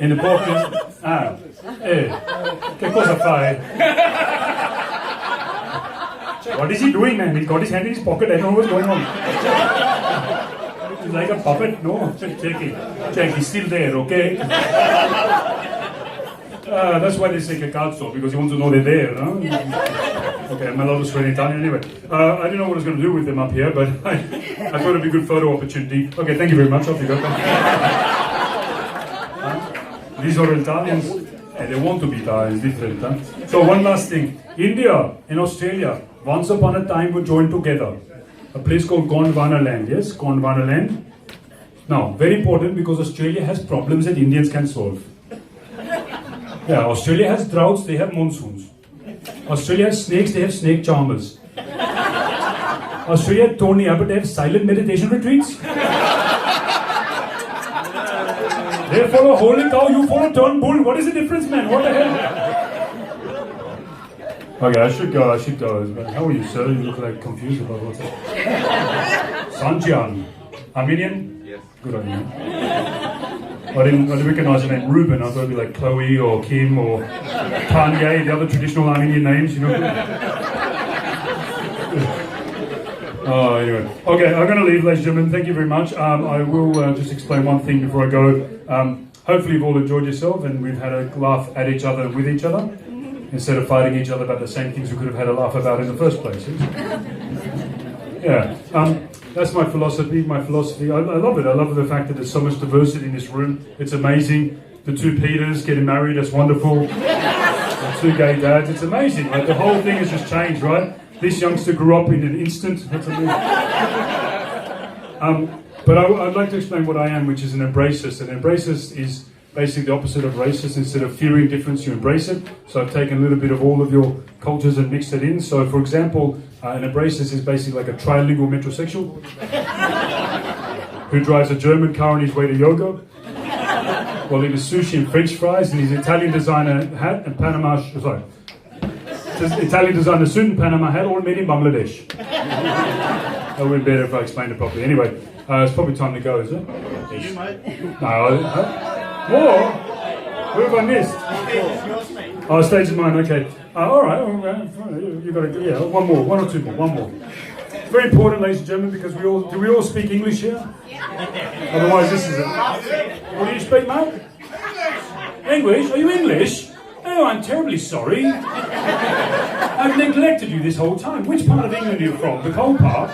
in the pocket. Che cosa fai? What is he doing, man? He's got his hand in his pocket. I don't know what's going on. He's like a puppet. No, check. He's still there, okay? That's why they say che cazzo, because you want to know they're there, no? Okay, I'm allowed to swear in Italian anyway. I didn't know what I was going to do with them up here, but I thought it'd be a good photo opportunity. Okay, thank you very much. Off you go. These are Italians, and they want to be Italians, different. Huh? So one last thing. India and Australia, once upon a time, were joined together. A place called Gondwanaland, yes? Gondwanaland. Now, very important because Australia has problems that Indians can solve. Yeah, Australia has droughts, they have monsoons. Australia has snakes, they have snake charmers. Australia had Tony Abbott, they have silent meditation retreats. They follow holy cow, you follow turn bull. What is the difference, man? What the hell? Okay, I should go. How are you, sir? You look like confused about what's up. Sanjian. Armenian? Yes. Good on you. I didn't recognize the name Ruben. I thought it'd be like Chloe or Kim or Kanye, the other traditional Armenian names, you know. Oh, anyway. Okay, I'm going to leave, ladies and gentlemen. Thank you very much. I will just explain one thing before I go. Hopefully you've all enjoyed yourself and we've had a laugh at each other and with each other, instead of fighting each other about the same things we could have had a laugh about in the first place. Yeah. That's my philosophy. I love it. I love the fact that there's so much diversity in this room. It's amazing. The two Peters getting married, that's wonderful. The two gay dads, it's amazing. Like, the whole thing has just changed, right? This youngster grew up in an instant. That's amazing. But I'd like to explain what I am, which is an embracist. An embracist is basically the opposite of racist. Instead of fearing difference, you embrace it. So I've taken a little bit of all of your cultures and mixed it in. So, for example, an embracist is basically like a trilingual metrosexual who drives a German car on his way to yoga, while eating sushi and French fries, and his Italian designer hat and Italian designer suit and Panama hat, all made in Bangladesh. That would be better if I explained it properly. Anyway, it's probably time to go, is it? You, mate. No, more? Who have I missed? Oh, stage is mine, okay. All right, you got to, yeah, one or two more, one more. Very important, ladies and gentlemen, because do we all speak English here? Yeah. Otherwise, this is it. What do you speak, mate? English? Are you English? Oh, I'm terribly sorry. I've neglected you this whole time. Which part of England are you from? The cold part?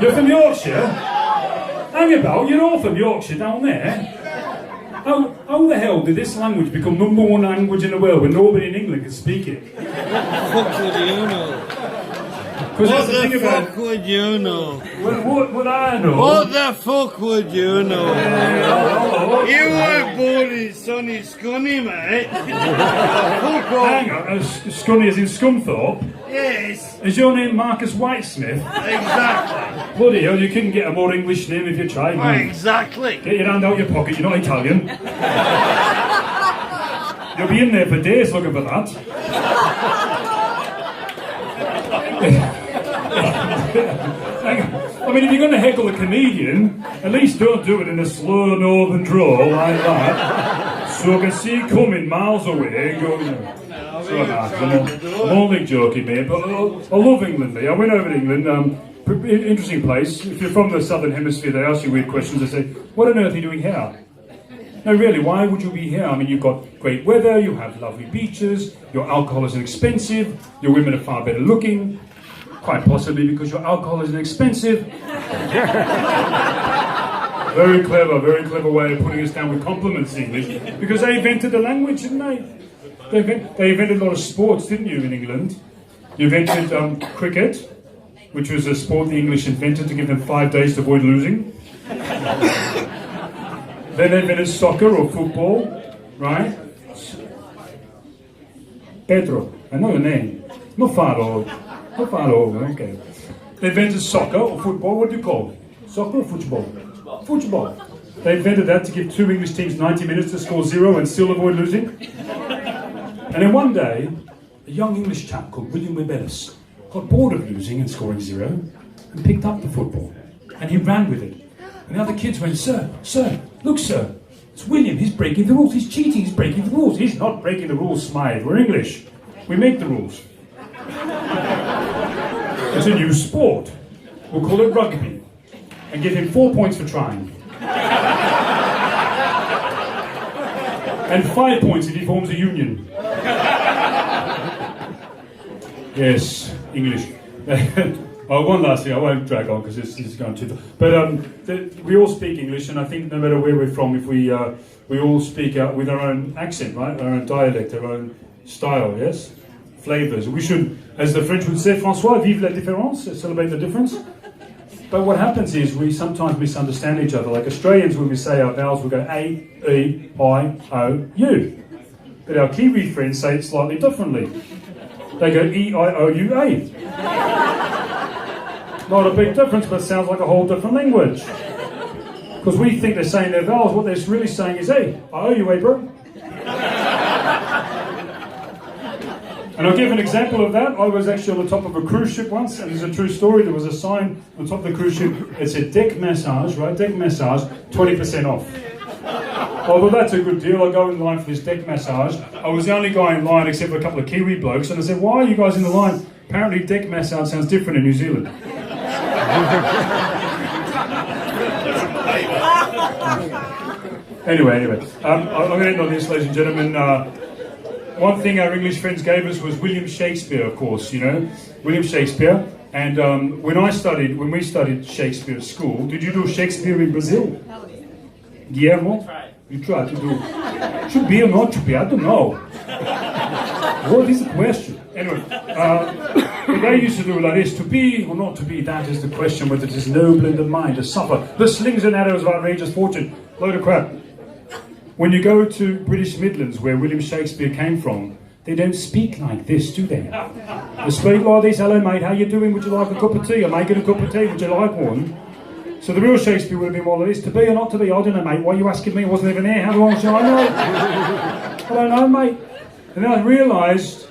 You're from Yorkshire? Hang about, you're all from Yorkshire down there. How the hell did this language become #1 language in the world when nobody in England can speak it? What would you know? What the fuck would you know? What would I know? What the fuck would you know? You were born in sunny Scunny, mate. Hang on, Scunny as in Scunthorpe? Yes. Is your name Marcus Whitesmith? Exactly. Bloody hell, you couldn't get a more English name if you tried, man. Exactly. Get your hand out your pocket, you're not Italian. You'll be in there for days looking for that. I mean, if you're going to heckle a comedian, at least don't do it in a slow northern drawl like that. So I can see you coming miles away. Go, you know. I'm only joking, mate, but I love England, mate. I went over to England, interesting place. If you're from the southern hemisphere, they ask you weird questions. They say, what on earth are you doing here? No, really, why would you be here? I mean, you've got great weather, you have lovely beaches, your alcohol is inexpensive, your women are far better looking. Quite possibly because your alcohol is inexpensive. Very clever way of putting us down with compliments, English. Because they invented the language, didn't they? They invented a lot of sports, didn't you, in England? You invented cricket, which was a sport the English invented to give them 5 days to avoid losing. Then they invented soccer or football, right? Pedro, I know your name. No faro, okay. They invented soccer or football, what do you call it? Soccer or football? Football. They invented that to give 2 English teams 90 minutes to score 0 and still avoid losing. And then one day, a young English chap called William Webellis got bored of losing and scoring 0 and picked up the football. And he ran with it. And the other kids went, sir, look, sir, It's William, he's breaking the rules, he's cheating, he's breaking the rules. He's not breaking the rules, Smythe. We're English. We make the rules. It's a new sport. We'll call it rugby. And give him 4 points for trying. And 5 points if he forms a union. Yes, English. One last thing, I won't drag on because this is going too far. But we all speak English, and I think no matter where we're from, if we all speak out with our own accent, right? Our own dialect, our own style, yes? Flavours. We should, as the French would say, François, vive la différence, celebrate the difference. But what happens is we sometimes misunderstand each other. Like Australians, when we say our vowels, we go A, E, I, O, U. But our Kiwi friends say it slightly differently. They go E, I, O, U, A. Not a big difference, but it sounds like a whole different language. Because we think they're saying their vowels, what they're really saying is, hey, I owe you, bro. And I'll give an example of that. I was actually on the top of a cruise ship once, and there's a true story. There was a sign on the top of the cruise ship. It said, deck massage, right? Deck massage, 20% off. Although that's a good deal, I go in line for this deck massage. I was the only guy in line except for a couple of Kiwi blokes, and I said, why are you guys in the line? Apparently deck massage sounds different in New Zealand. Anyway, I'm going to end on this, ladies and gentlemen. One thing our English friends gave us was William Shakespeare, of course, you know, William Shakespeare. And when we studied Shakespeare at school, did you do Shakespeare in Brazil? Guillermo? You tried to do. Should be or not should be, I don't know. What is the question? Anyway, they used to do like this, to be or not to be, that is the question, whether it is noble in the mind to suffer the slings and arrows of outrageous fortune. Load of crap. When you go to British Midlands, where William Shakespeare came from, they don't speak like this, do they? They speak like this, hello mate, how you doing, would you like a cup of tea? I'm making a cup of tea, would you like one? So the real Shakespeare would have been more like this, to be or not to be, I don't know mate, why are you asking me, I wasn't even there, how long should I know? I don't know mate. And then I realised,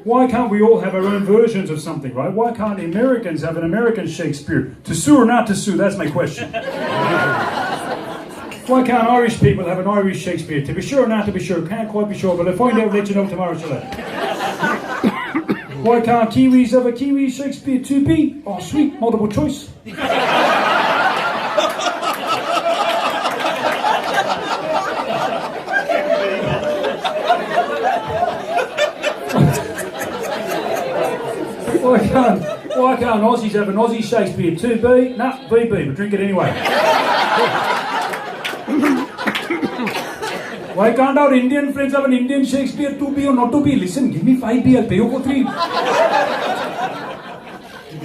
why can't we all have our own versions of something, right? Why can't the Americans have an American Shakespeare? To sue or not to sue, that's my question. Why can't Irish people have an Irish Shakespeare? To be sure or not to be sure, can't quite be sure, but I'll find out, let you know tomorrow, shall I? Why can't Kiwis have a Kiwi Shakespeare? To be? Oh sweet, multiple choice. Why can't Aussies have an Aussie Shakespeare? 2B? Nah, VB, but drink it anyway. Why can't our Indian friends have an Indian Shakespeare? 2B or not to be? Listen, give me 5B, I'll pay you for 3.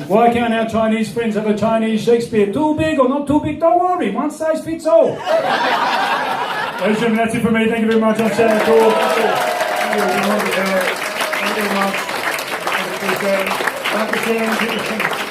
Why can't our Chinese friends have a Chinese Shakespeare? Too big or not too big? Don't worry, one size fits all. Ladies and gentlemen, that's it for me. Thank you very much. I'm Sam McCool. Thank you very much. Thank you very much. Thank you.